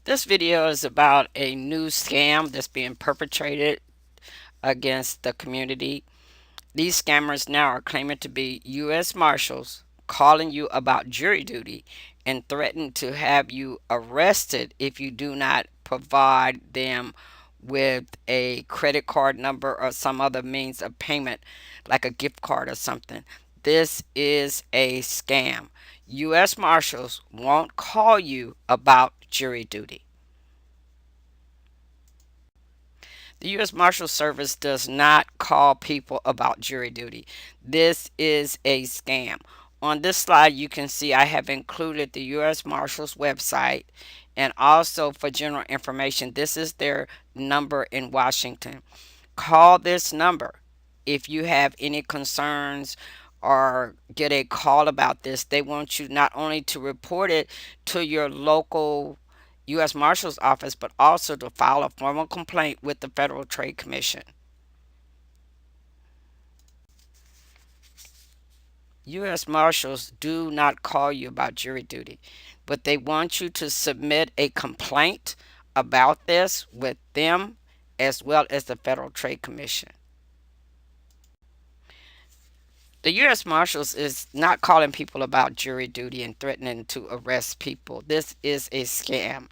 This video is about a new scam that's being perpetrated against the community. These scammers now are claiming to be U.S. Marshals, calling you about jury duty and threaten to have you arrested if you do not provide them with a credit card number or some other means of payment, like a gift card or something. This is a scam. U.S. Marshals won't call you about jury duty. The U.S. Marshal Service does not call people about jury duty. This is a scam. On this slide, you can see I have included the U.S. Marshals website, and also for general information, this is their number in Washington. Call this number if you have any concerns or get a call about this. They want you not only to report it to your local U.S. Marshal's office, but also to file a formal complaint with the Federal Trade Commission. U.S. Marshals do not call you about jury duty, but they want you to submit a complaint about this with them as well as the Federal Trade Commission. The U.S. Marshals is not calling people about jury duty and threatening to arrest people. This is a scam.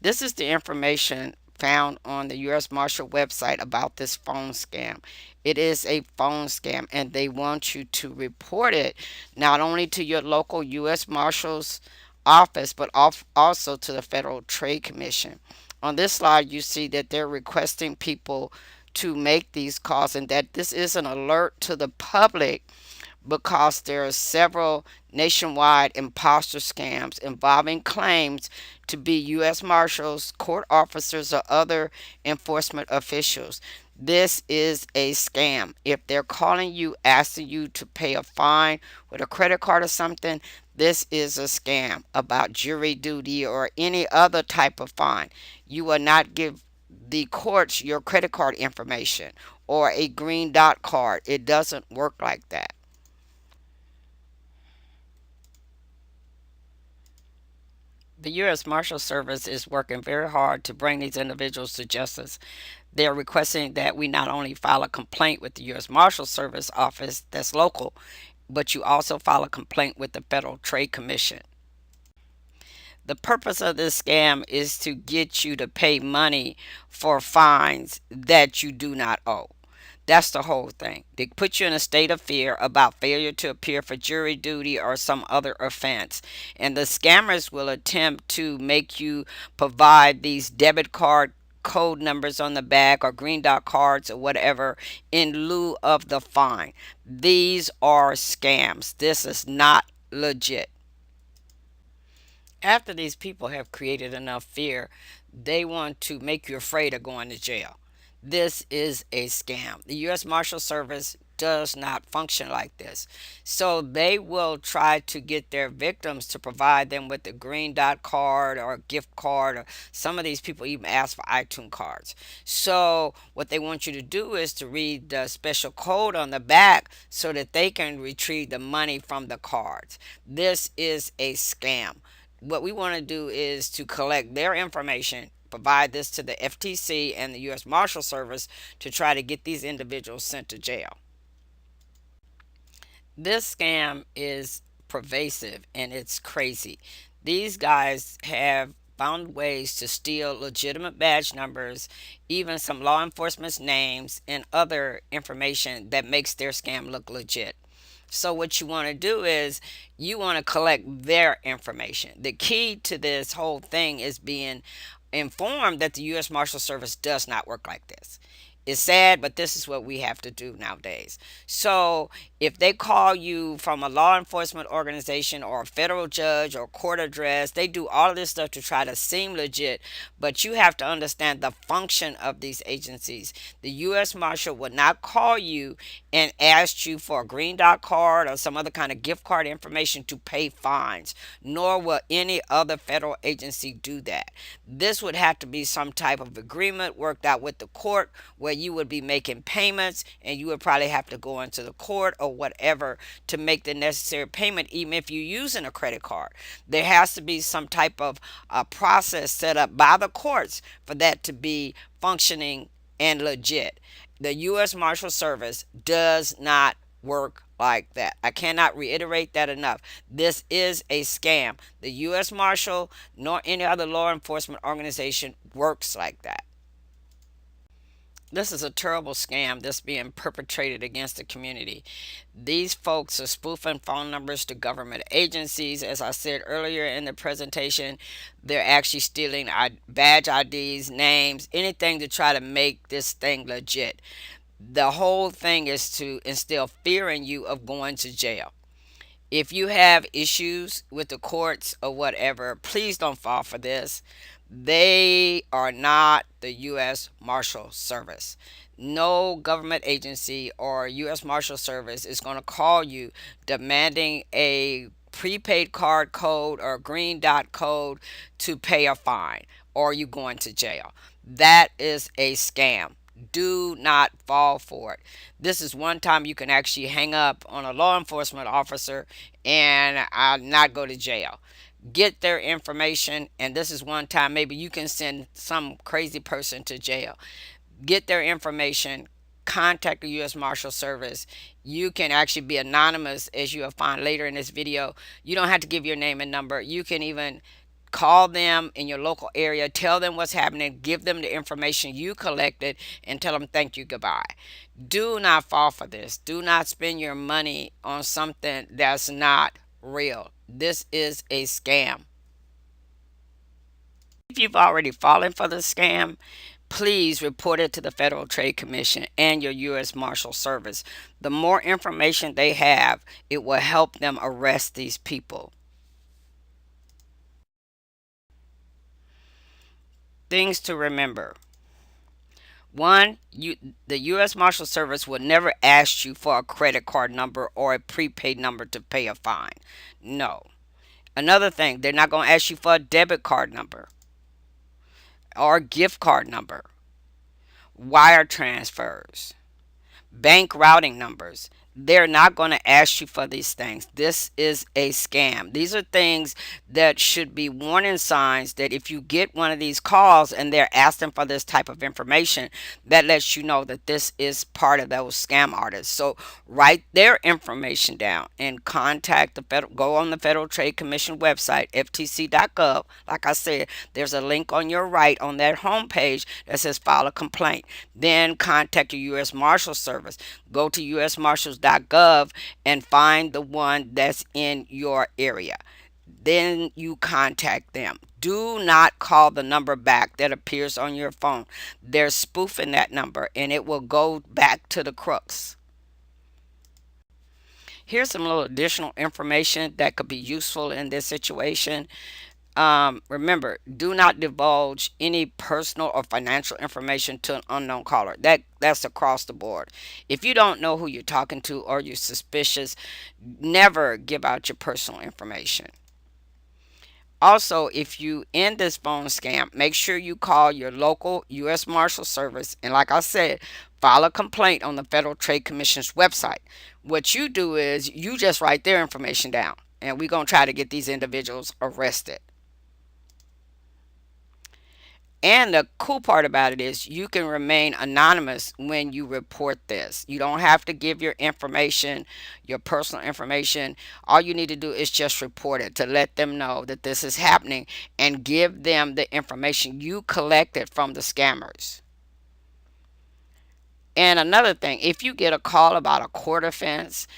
This is the information found on the U.S. Marshal website about this phone scam. It is a phone scam, and they want you to report it not only to your local U.S. Marshals office, but also to the Federal Trade Commission. On this slide, you see that they're requesting people to make these calls, and that this is an alert to the public because there are several nationwide imposter scams involving claims to be U.S. Marshals, court officers, or other enforcement officials. This is a scam. If they're calling you, asking you to pay a fine with a credit card or something, this is a scam about jury duty or any other type of fine. You will not give the courts your credit card information or a green dot card. It doesn't work like that. The U.S. Marshal Service is working very hard to bring these individuals to justice. They're requesting that we not only file a complaint with the U.S. Marshal Service office that's local, but you also file a complaint with the Federal Trade Commission. The purpose of this scam is to get you to pay money for fines that you do not owe. That's the whole thing. They put you in a state of fear about failure to appear for jury duty or some other offense. And the scammers will attempt to make you provide these debit card code numbers on the back or green dot cards or whatever in lieu of the fine. These are scams. This is not legit. After these people have created enough fear, they want to make you afraid of going to jail. This is a scam. The U.S. Marshal Service does not function like this. So they will try to get their victims to provide them with a green dot card or a gift card, or some of these people even ask for iTunes cards. So what they want you to do is to read the special code on the back so that they can retrieve the money from the cards. This is a scam. What we want to do is to collect their information, provide this to the FTC and the U.S. Marshal Service to try to get these individuals sent to jail. This scam is pervasive and it's crazy. These guys have found ways to steal legitimate badge numbers, even some law enforcement's names, and other information that makes their scam look legit. So what you want to do is you want to collect their information. The key to this whole thing is being informed that the U.S. Marshal Service does not work like this. It's sad, but this is what we have to do nowadays. So if they call you from a law enforcement organization or a federal judge or court address, they do all of this stuff to try to seem legit, but you have to understand the function of these agencies. The U.S. Marshal will not call you and ask you for a green dot card or some other kind of gift card information to pay fines, nor will any other federal agency do that. This would have to be some type of agreement worked out with the court where and you would be making payments, and you would probably have to go into the court or whatever to make the necessary payment, even if you're using a credit card. There has to be some type of process set up by the courts for that to be functioning and legit. The U.S. Marshal Service does not work like that. I cannot reiterate that enough. This is a scam. The U.S. Marshal nor any other law enforcement organization works like that. This is a terrible scam that's being perpetrated against the community. These folks are spoofing phone numbers to government agencies. As I said earlier in the presentation, they're actually stealing badge IDs, names, anything to try to make this thing legit. The whole thing is to instill fear in you of going to jail. If you have issues with the courts or whatever, please don't fall for this. They are not the U.S. Marshal Service. No government agency or U.S. Marshal Service is going to call you demanding a prepaid card code or green dot code to pay a fine or you going to jail. That is a scam. Do not fall for it. This is one time you can actually hang up on a law enforcement officer and not go to jail. Get their information, and this is one time maybe you can send some crazy person to jail. Get their information, contact the U.S. Marshal Service. You can actually be anonymous, as you will find later in this video. You don't have to give your name and number. You can even call them in your local area, tell them what's happening, give them the information you collected, and tell them thank you, goodbye. Do not fall for this. Do not spend your money on something that's not real. This is a scam. If you've already fallen for the scam, please report it to the Federal Trade Commission and your U.S. Marshal Service. The more information they have, it will help them arrest these people. Things to remember. One, the U.S. Marshal Service will never ask you for a credit card number or a prepaid number to pay a fine. No. Another thing, they're not going to ask you for a debit card number or a gift card number, wire transfers, bank routing numbers. They're not going to ask you for these things. This is a scam. These are things that should be warning signs that if you get one of these calls and they're asking for this type of information, that lets you know that this is part of those scam artists. So write their information down and contact the federal, go on the Federal Trade Commission website, ftc.gov. Like I said, there's a link on your right on that homepage that says file a complaint. Then contact your U.S. Marshal Service. Go to usmarshals.gov and find the one that's in your area. Then you contact them. Do not call the number back that appears on your phone. They're spoofing that number and it will go back to the crooks. Here's some little additional information that could be useful in this situation. Remember, do not divulge any personal or financial information to an unknown caller. That's across the board. If you don't know who you're talking to or you're suspicious, never give out your personal information. Also, if you in this phone scam, make sure you call your local U.S. Marshal Service and, like I said, file a complaint on the Federal Trade Commission's website. What you do is you just write their information down, and we're going to try to get these individuals arrested. And the cool part about it is you can remain anonymous when you report this. You don't have to give your information, your personal information. All you need to do is just report it to let them know that this is happening and give them the information you collected from the scammers. And another thing, if you get a call about a court offense,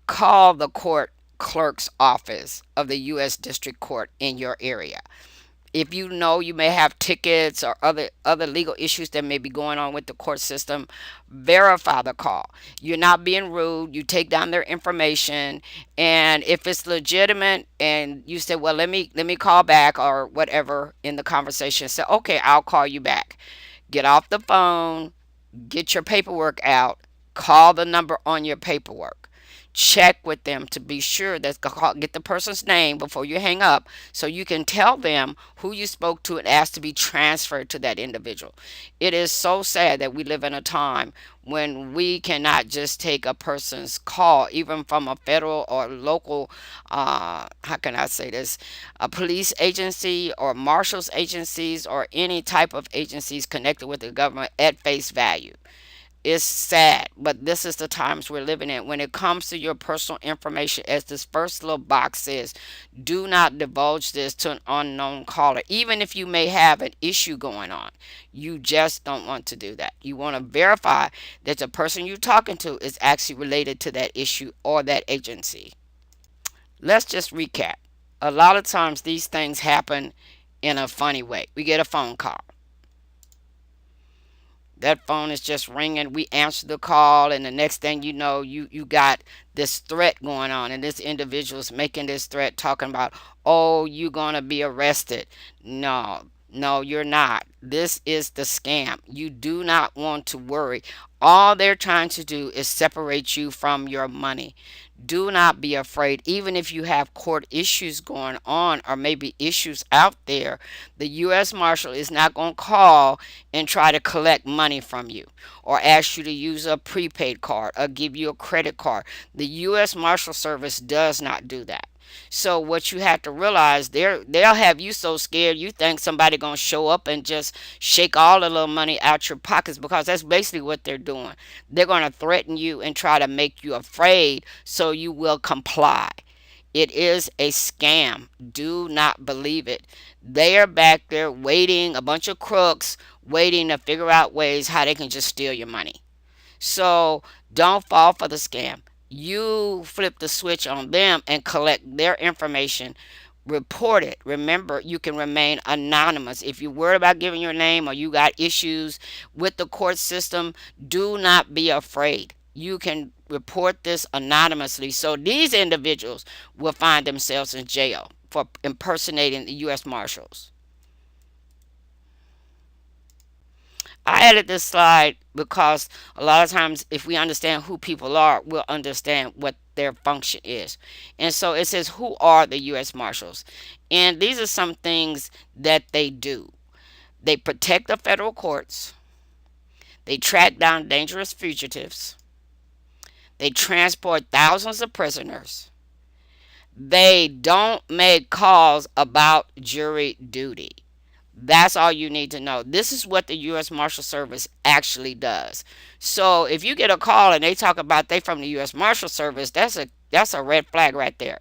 call the court clerk's office of the U.S. District Court in your area. If you know you may have tickets or other legal issues that may be going on with the court system, verify the call. You're not being rude. You take down their information, and if it's legitimate, and you say, "Well, let me call back," or whatever in the conversation, say, "Okay, I'll call you back." Get off the phone. Get your paperwork out. Call the number on your paperwork. check with them to be sure that get the person's name before you hang up, so you can tell them who you spoke to and ask to be transferred to that individual. It is so sad that we live in a time when we cannot just take a person's call, even from a federal or local, how can I say this, a police agency or marshals agencies or any type of agencies connected with the government at face value. It's sad, but this is the times we're living in. When it comes to your personal information, as this first little box says, do not divulge this to an unknown caller, even if you may have an issue going on. You just don't want to do that. You want to verify that the person you're talking to is actually related to that issue or that agency. Let's just recap. A lot of times these things happen in a funny way. We get a phone call. That phone is just ringing. We answer the call, and the next thing you know, you got this threat going on, and this individual is making this threat, talking about, oh, you're gonna be arrested. No, no, you're not. This is the scam. You do not want to worry. All they're trying to do is separate you from your money. Do not be afraid. Even if you have court issues going on or maybe issues out there, the U.S. Marshal is not going to call and try to collect money from you or ask you to use a prepaid card or give you a credit card. The U.S. Marshal Service does not do that. So what you have to realize, they'll have you so scared you think somebody gonna show up and just shake all the little money out your pockets, because that's basically what they're doing. They're gonna threaten you and try to make you afraid so you will comply. It is a scam. Do not believe it. They are back there waiting, a bunch of crooks waiting to figure out ways how they can just steal your money. So don't fall for the scam. You flip the switch on them and collect their information. Report it. Remember, you can remain anonymous. If you're worried about giving your name or you got issues with the court system, do not be afraid. You can report this anonymously, so these individuals will find themselves in jail for impersonating the U.S. Marshals. I added this slide because a lot of times, if we understand who people are, we'll understand what their function is. And so it says, who are the U.S. Marshals? And these are some things that they do. They protect the federal courts, they track down dangerous fugitives, they transport thousands of prisoners, they don't make calls about jury duty. That's all you need to know. This is what the U.S. Marshal Service actually does. So if you get a call and they talk about they from the U.S. Marshal Service, that's a red flag right there.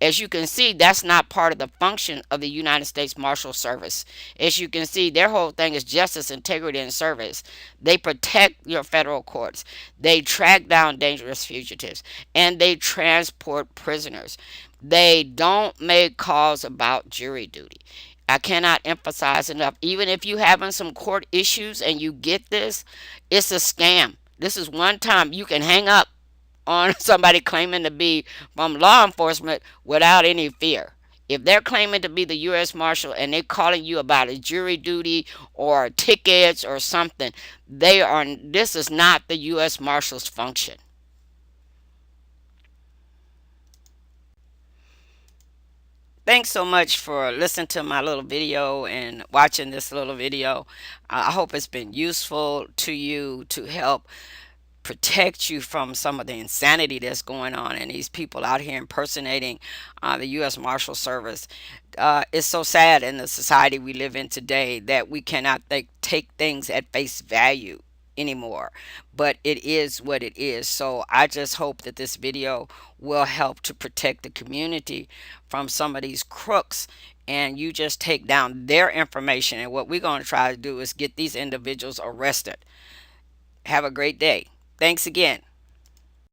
As you can see, that's not part of the function of the United States Marshal Service. As you can see, their whole thing is justice, integrity, and service. They protect your federal courts. They track down dangerous fugitives, and they transport prisoners. They don't make calls about jury duty. I cannot emphasize enough. Even if you having some court issues and you get this, it's a scam. This is one time you can hang up on somebody claiming to be from law enforcement without any fear. If they're claiming to be the U.S. Marshal and they're calling you about a jury duty or tickets or something, they are. This is not the U.S. Marshal's function. Thanks so much for listening to my little video and watching this little video. I hope it's been useful to you to help protect you from some of the insanity that's going on and these people out here impersonating the U.S. Marshal Service. It's so sad in the society we live in today that we cannot take things at face value anymore, but it is what it is. So I just hope that this video will help to protect the community from some of these crooks, and you just take down their information. And what we're going to try to do is get these individuals arrested. Have a great day. Thanks again.